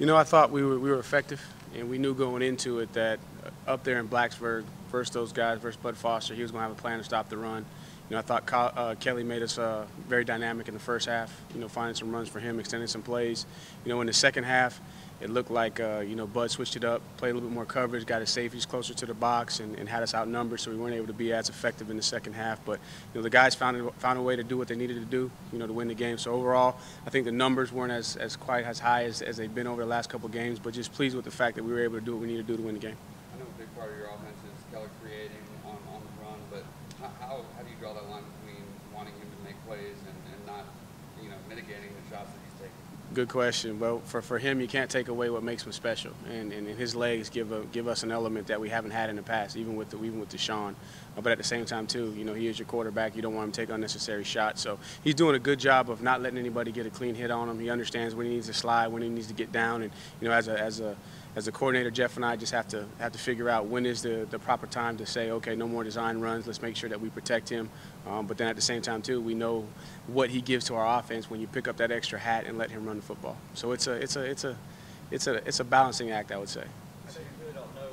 I thought we were effective, and we knew going into it that up there in Blacksburg, versus those guys, versus Bud Foster, he was going to have a plan to stop the run. I thought Kelly made us very dynamic in the first half, finding some runs for him, extending some plays. In the second half, it looked like, Bud switched it up, played a little bit more coverage, got his safeties closer to the box, and had us outnumbered, so we weren't able to be as effective in the second half. But, the guys found a way to do what they needed to do, to win the game. So overall, I think the numbers weren't as quite as high as they've been over the last couple of games, but just pleased with the fact that we were able to do what we needed to do to win the game. I know a big part of your offense is Kelly creating on the run, but how do you draw that line between wanting him to make plays and not, mitigating the shots that he's taking? Good question. Well, for him, you can't take away what makes him special, and his legs give us an element that we haven't had in the past, even with Deshaun. But at the same time, too, he is your quarterback. You don't want him to take unnecessary shots. So he's doing a good job of not letting anybody get a clean hit on him. He understands when he needs to slide, when he needs to get down, and as a coordinator, Jeff and I just have to figure out when is the proper time to say, okay, no more design runs. Let's make sure that we protect him. But then at the same time, too, we know what he gives to our offense when you pick up that extra hat and let him run the football. So it's a balancing act, I would say. I know you really don't know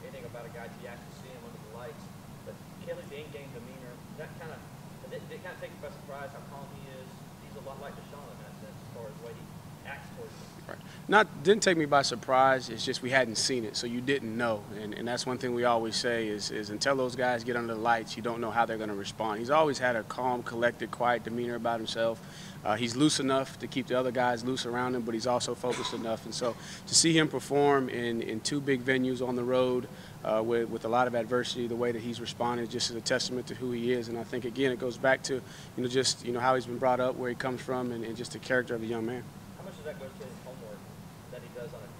anything about a guy until you actually see him under the lights, but Kelly's in-game demeanor, did it kind of take you by surprise how calm he is? He's a lot like Deshaun in that sense as far as the way he acts towards him. Right. Didn't take me by surprise. It's just we hadn't seen it, so you didn't know. And that's one thing we always say is until those guys get under the lights, you don't know how they're going to respond. He's always had a calm, collected, quiet demeanor about himself. He's loose enough to keep the other guys loose around him, but he's also focused enough. And so to see him perform in two big venues on the road with a lot of adversity, the way that he's responded just is a testament to who he is. And I think, again, it goes back to, just, how he's been brought up, where he comes from, and just the character of the young man. How much does that go to his homework that he does on his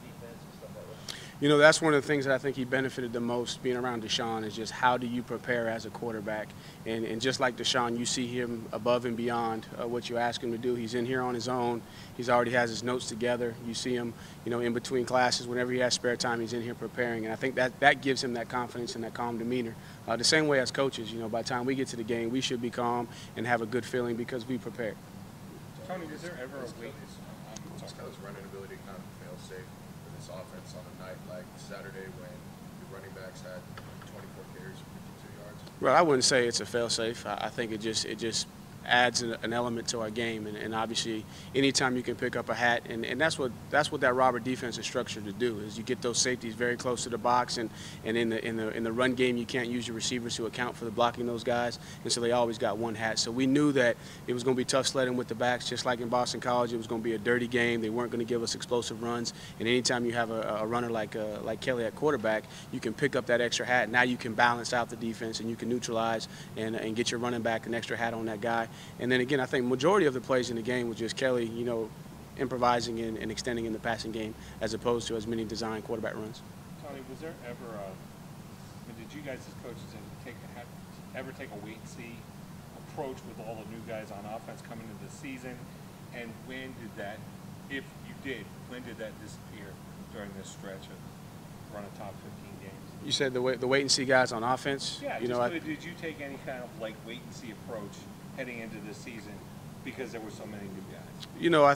defense and stuff like that? That's one of the things that I think he benefited the most being around Deshaun is just how do you prepare as a quarterback. And just like Deshaun, you see him above and beyond what you ask him to do. He's in here on his own. He's already has his notes together. You see him, in between classes, whenever he has spare time, he's in here preparing. And I think that gives him that confidence and that calm demeanor. The same way as coaches, by the time we get to the game, we should be calm and have a good feeling because we prepared. Tony, was there ever a weakness on his running ability kind of fail safe for this offense on a night like Saturday when the running backs had 24 carries for 52 yards? Well, I wouldn't say it's a fail-safe. I think it just adds an element to our game, and obviously anytime you can pick up a hat, and that's what that Robert defense is structured to do, is you get those safeties very close to the box, and in the run game you can't use your receivers to account for the blocking those guys, and so they always got one hat. So we knew that it was going to be tough sledding with the backs, just like in Boston College. It was going to be a dirty game. They weren't going to give us explosive runs, and anytime you have a runner like Kelly at quarterback, you can pick up that extra hat. Now you can balance out the defense, and you can neutralize and get your running back an extra hat on that guy. And then again, I think majority of the plays in the game was just Kelly, improvising and extending in the passing game as opposed to as many design quarterback runs. Tony, was there ever did you guys as coaches ever take a wait-and-see approach with all the new guys on offense coming into the season? And when did that, if you did, when did that disappear during this stretch of run a top 15 games? You said the wait-and-see guys on offense? Yeah, did you take any kind of wait-and-see approach heading into this season because there were so many new guys?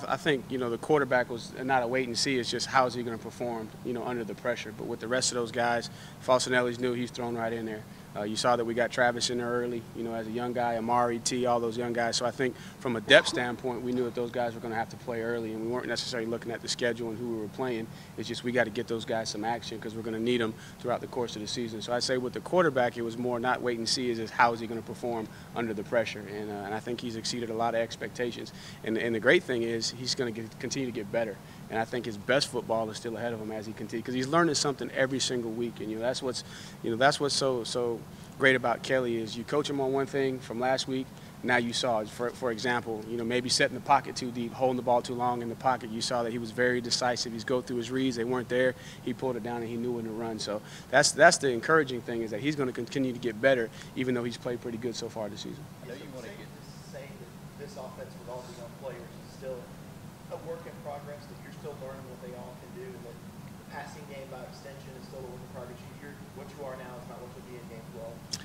I think, the quarterback was not a wait and see. It's just how is he going to perform, under the pressure. But with the rest of those guys, Falcinelli's new, he's thrown right in there. You saw that we got Travis in there early, as a young guy, Amari, T, all those young guys. So I think from a depth standpoint, we knew that those guys were going to have to play early, and we weren't necessarily looking at the schedule and who we were playing. It's just we got to get those guys some action because we're going to need them throughout the course of the season. So I'd say with the quarterback, it was more not wait and see, is how is he going to perform under the pressure. And I think he's exceeded a lot of expectations. And the great thing is he's going to continue to get better. And I think his best football is still ahead of him as he continues, because he's learning something every single week. And that's what's so great about Kelly is you coach him on one thing from last week. Now you saw, for example, maybe setting the pocket too deep, holding the ball too long in the pocket. You saw that he was very decisive. He's go through his reads. They weren't there. He pulled it down and he knew when to run. So that's the encouraging thing, is that he's going to continue to get better, even though he's played pretty good so far this season. I know you want to get to say that this offense with all the young players is still a work in progress, that you're still learning what they all can do, and that the passing game by extension is still a work in progress. What you are now is not what you'll be in game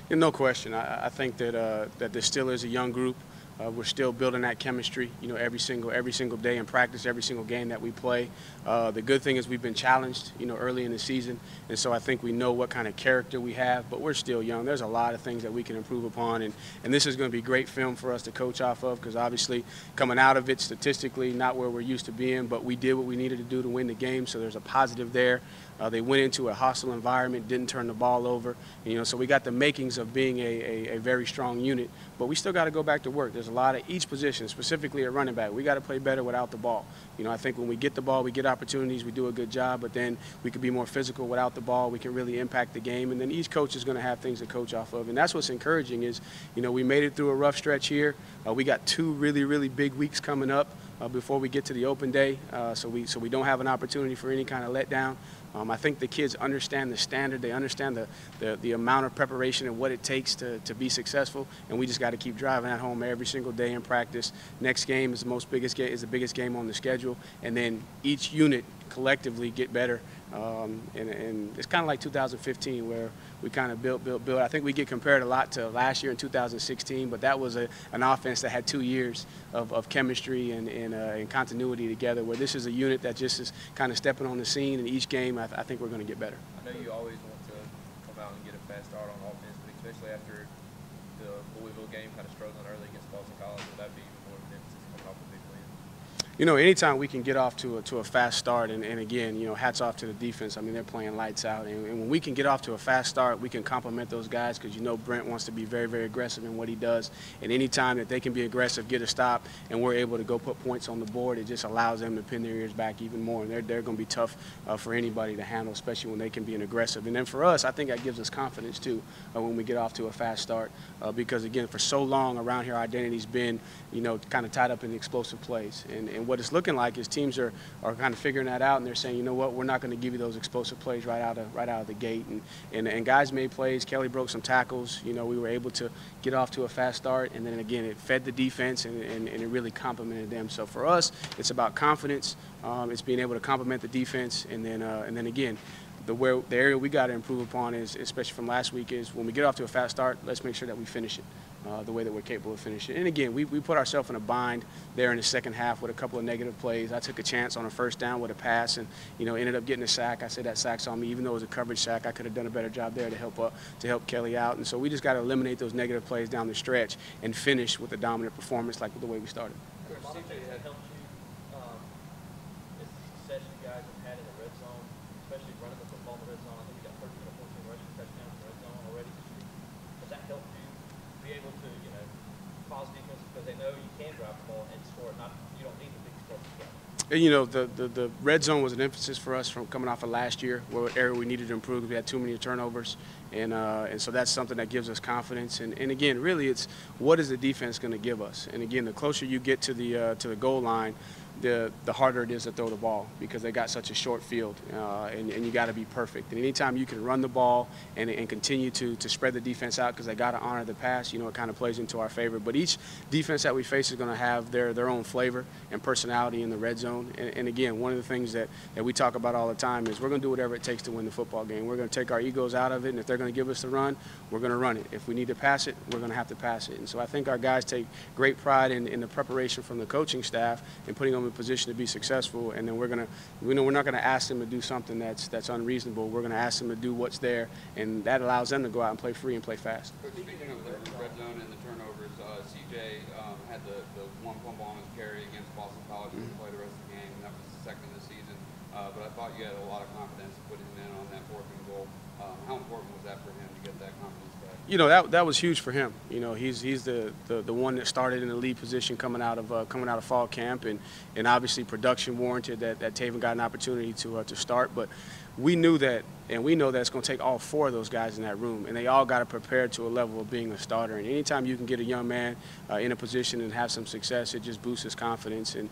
12. No question. I think that there still is a young group We're still building that chemistry, every single day in practice, every single game that we play. The good thing is we've been challenged, early in the season, and so I think we know what kind of character we have, but we're still young. There's a lot of things that we can improve upon, and this is going to be great film for us to coach off of, because obviously coming out of it statistically, not where we're used to being, but we did what we needed to do to win the game, so there's a positive there. They went into a hostile environment, didn't turn the ball over, so we got the makings of being a very strong unit, but we still got to go back to work. There's a lot of each position, specifically at running back. We got to play better without the ball. I think when we get the ball, we get opportunities, we do a good job, but then we could be more physical without the ball. We can really impact the game, and then each coach is going to have things to coach off of, and that's what's encouraging is, we made it through a rough stretch here. We got 2 really, really big weeks coming up before we get to the open day, so we don't have an opportunity for any kind of letdown. I think the kids understand the standard. They understand the amount of preparation and what it takes to be successful, and we just got to keep driving at home every single day in practice. Next game is the biggest game on the schedule, and then each unit collectively get better. And it's kind of like 2015 where we kind of built. I think we get compared a lot to last year in 2016, but that was an offense that had 2 years of chemistry and continuity together, where this is a unit that just is kind of stepping on the scene, and each game I think we're going to get better. I know you always want to come out and get a fast start on offense, but especially after the Louisville game kind of struggling early against Boston College, will that be even more of an emphasis coming off a big win? Anytime we can get off to a fast start, and again, hats off to the defense. I mean, they're playing lights out, and when we can get off to a fast start, we can compliment those guys, because Brent wants to be very, very aggressive in what he does, and anytime that they can be aggressive, get a stop, and we're able to go put points on the board, it just allows them to pin their ears back even more, and they're going to be tough for anybody to handle, especially when they can be an aggressive. And then for us, I think that gives us confidence too when we get off to a fast start, because again, for so long around here, our identity's been, kind of tied up in explosive plays, and what it's looking like is teams are kind of figuring that out, and they're saying, what, we're not going to give you those explosive plays right out of the gate. And guys made plays. Kelly broke some tackles. We were able to get off to a fast start, and then again, it fed the defense, and it really complimented them. So for us, it's about confidence. It's being able to complement the defense, and then again, the area we got to improve upon is, especially from last week, is when we get off to a fast start, let's make sure that we finish it the way that we're capable of finishing. And again, we put ourselves in a bind there in the second half with a couple of negative plays. I took a chance on a first down with a pass, and ended up getting a sack. I said that sack's on me, even though it was a coverage sack. I could have done a better job there to help Kelly out. And so we just got to eliminate those negative plays down the stretch and finish with a dominant performance like the way we started. A lot of things that helped you is the success you guys have had in the red zone, especially running the football in the red zone. I think you got 13 or 14 rushing touchdowns in the red zone already this year. Does that help you be able to, cause defense, because they know you can drive the ball and score it? You don't need the big explosive play. The red zone was an emphasis for us from coming off of last year, where area we needed to improve because we had too many turnovers, and so that's something that gives us confidence. And again, really, it's what is the defense going to give us? And again, the closer you get to the goal line, the harder it is to throw the ball, because they got such a short field, and you got to be perfect. And anytime you can run the ball and continue to spread the defense out, because they got to honor the pass, it kind of plays into our favor. But each defense that we face is going to have their own flavor and personality in the red zone. And again, one of the things that we talk about all the time is we're going to do whatever it takes to win the football game. We're going to take our egos out of it, and if they're going to give us the run, we're going to run it. If we need to pass it, we're going to have to pass it. And so I think our guys take great pride in the preparation from the coaching staff and putting them in position to be successful. And then we're not going to ask them to do something that's unreasonable. We're going to ask them to do what's there, and that allows them to go out and play free and play fast. Speaking of the red zone and the turnovers, CJ had the one fumble on his carry against Boston College to play the rest of the game, and that was the second of the season. But I thought you had a lot of confidence putting him in on that 4th and goal. How important was that for him to get that confidence back? That was huge for him. He's the one that started in the lead position coming out of fall camp, and obviously production warranted that Taven got an opportunity to start. But we knew that, and we know that it's going to take all 4 of those guys in that room, and they all got to prepare to a level of being a starter. And anytime you can get a young man in a position and have some success, it just boosts his confidence. And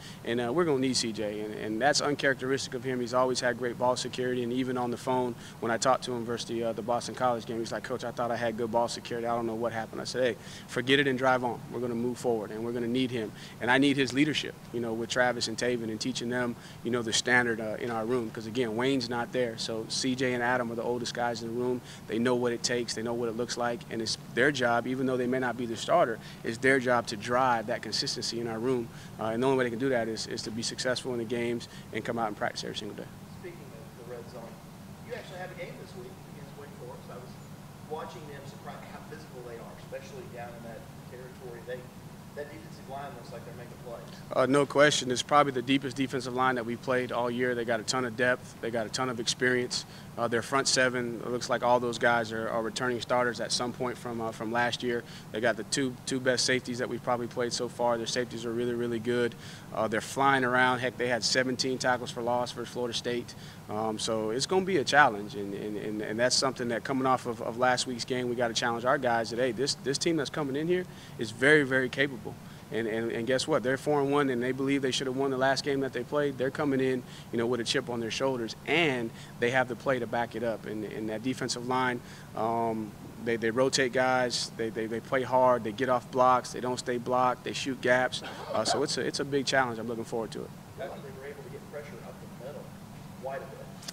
we're going to need CJ, and that's uncharacteristic of him. He's always had great ball security, and even on the phone when I talked to him versus the Boston College game, he's like, "Coach, I thought I had good ball security. I don't know what happened." I said, "Hey, forget it and drive on. We're going to move forward, and we're going to need him. And I need his leadership, with Travis and Taven, and teaching them, the standard in our room, because again, Wayne's not there. there. So CJ and Adam are the oldest guys in the room. They know what it takes. They know what it looks like. And it's their job, even though they may not be the starter, it's their job to drive that consistency in our room. And the only way they can do that is to be successful in the games and come out and practice every single day. Speaking of the red zone, you actually have a game this week against Wake Forest. I was watching them, surprised how physical they are, especially down in that territory. That defensive line looks like they're making plays. No question. It's probably the deepest defensive line that we've played all year. They got a ton of depth. They got a ton of experience. Their front seven, it looks like all those guys are returning starters at some point from last year. They got the two best safeties that we've probably played so far. Their safeties are really, really good. They're flying around. Heck, they had 17 tackles for loss versus Florida State. So it's going to be a challenge, and that's something that coming off of last week's game, we got to challenge our guys that, hey, this team that's coming in here is very, very capable. And guess what? They're 4-1, and they believe they should have won the last game that they played. They're coming in, with a chip on their shoulders, and they have the play to back it up. And that defensive line, they rotate guys. They play hard. They get off blocks. They don't stay blocked. They shoot gaps. So it's a big challenge. I'm looking forward to it. They were able to get pressure up the middle quite a bit.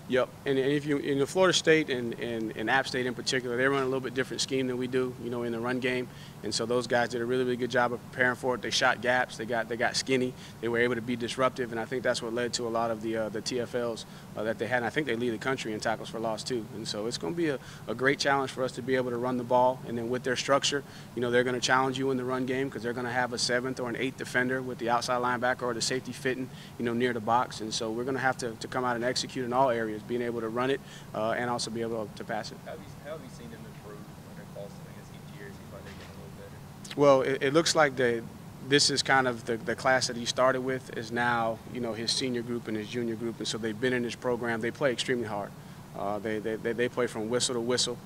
Yep, and if you in Florida State and App State in particular, they run a little bit different scheme than we do, in the run game, and so those guys did a really, really good job of preparing for it. They shot gaps, they got skinny, they were able to be disruptive, and I think that's what led to a lot of the TFLs that they had. And I think they lead the country in tackles for loss too, and so it's going to be a great challenge for us to be able to run the ball, and then with their structure, they're going to challenge you in the run game because they're going to have a 7th or an 8th defender with the outside linebacker or the safety fitting, near the box, and so we're going to have to come out and execute in all areas, being able to run it and also be able to pass it. How have you seen them improve under Clemson? I guess each year it seems like they're getting a little better. Well, it looks like this is kind of the class that he started with is now, his senior group and his junior group, and so they've been in this program. They play extremely hard. They play from whistle to whistle.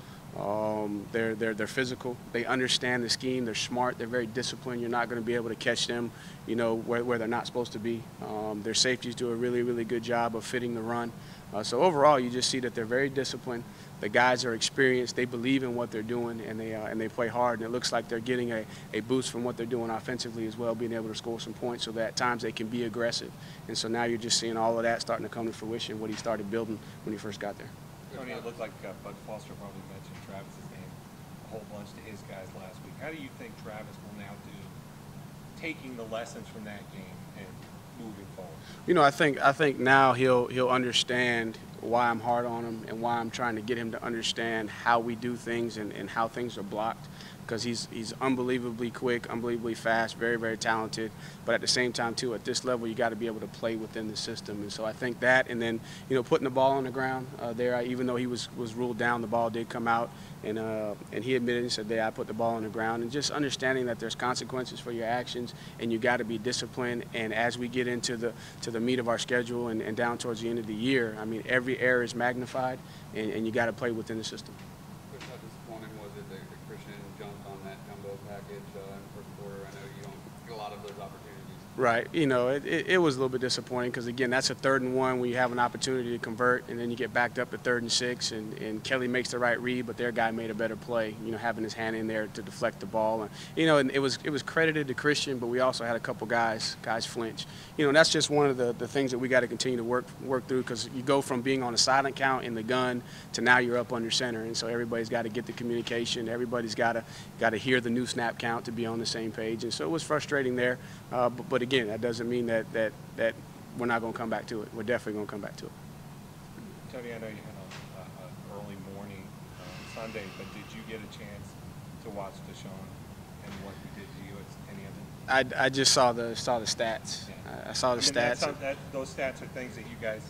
They're physical. They understand the scheme. They're smart. They're very disciplined. You're not going to be able to catch them, where they're not supposed to be. Their safeties do a really, really good job of fitting the run. So overall, you just see that they're very disciplined. The guys are experienced. They believe in what they're doing, and they play hard. And it looks like they're getting a boost from what they're doing offensively as well, being able to score some points so that at times they can be aggressive. And so now you're just seeing all of that starting to come to fruition, what he started building when he first got there. Tony, it looked like Bud Foster probably mentioned Travis's name a whole bunch to his guys last week. How do you think Travis will now do, taking the lessons from that game and moving forward? I think now he'll understand why I'm hard on him and why I'm trying to get him to understand how we do things and how things are blocked. Because he's unbelievably quick, unbelievably fast, very, very talented. But at the same time, too, at this level, you got to be able to play within the system. And so I think that, and then, putting the ball on the ground there, even though he was ruled down, the ball did come out. And he admitted and said, I put the ball on the ground. And just understanding that there's consequences for your actions, and you got to be disciplined. And as we get into the meat of our schedule and down towards the end of the year, I mean, every error is magnified, and you got to play within the system. How disappointing was it that Christian jumped on that jumbo package in the first quarter? I know you don't get a lot of those opportunities. Right. It was a little bit disappointing because, again, that's a 3rd and 1 when you have an opportunity to convert, and then you get backed up to 3rd and 6, and Kelly makes the right read, but their guy made a better play, having his hand in there to deflect the ball. And it was credited to Christian, but we also had a couple guys flinch. And that's just one of the things that we got to continue to work through, because you go from being on a silent count in the gun to now you're up under center, and so everybody's got to get the communication. Everybody's got to hear the new snap count to be on the same page, and so it was frustrating there. But again, that doesn't mean that we're not going to come back to it. We're definitely going to come back to it. Tony, I know you had an early morning Sunday, but did you get a chance to watch Deshaun and what he did to you at any of it? I just saw the stats. Yeah. I saw the stats. Those stats are things that you guys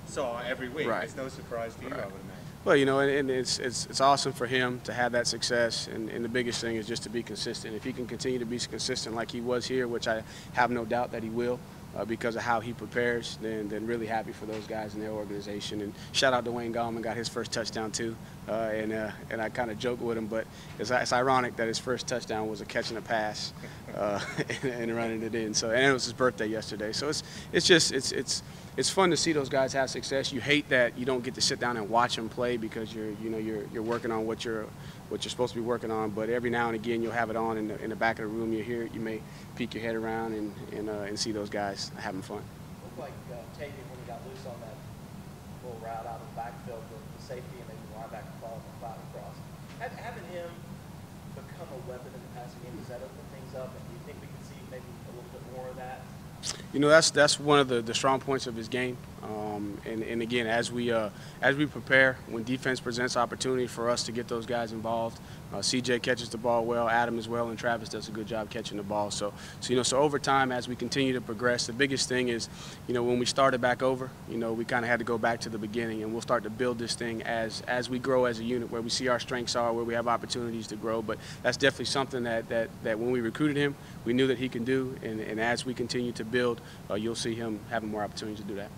saw every week. Right. It's no surprise to you, Right. I would imagine. Well, and it's awesome for him to have that success, and the biggest thing is just to be consistent. If he can continue to be consistent like he was here, which I have no doubt that he will, because of how he prepares, then really happy for those guys in their organization. And shout out to Wayne Gallman, got his first touchdown too, and I kind of joke with him, but it's ironic that his first touchdown was a catch and a pass and running it in. So, and it was his birthday yesterday. So it's fun to see those guys have success. You hate that you don't get to sit down and watch them play because you're working on what you're supposed to be working on. But every now and again you'll have it on in the back of the room. You hear it. You may peek your head around and see those guys having fun. Looked like Tavian when he got loose on that little route out of the backfield, the safety and maybe the linebacker following the cloud across. Having him become a weapon in the passing game, does that open things up? And do you think we can see maybe a little bit more of that? You know, that's one of the strong points of his game. And again, as we prepare, when defense presents opportunity for us to get those guys involved, CJ catches the ball well, Adam as well, and Travis does a good job catching the ball. So over time, as we continue to progress, the biggest thing is, when we started back over, we kind of had to go back to the beginning, and we'll start to build this thing as we grow as a unit, where we see our strengths are, where we have opportunities to grow. But that's definitely something that when we recruited him, we knew that he can do, and as we continue to build, you'll see him having more opportunities to do that.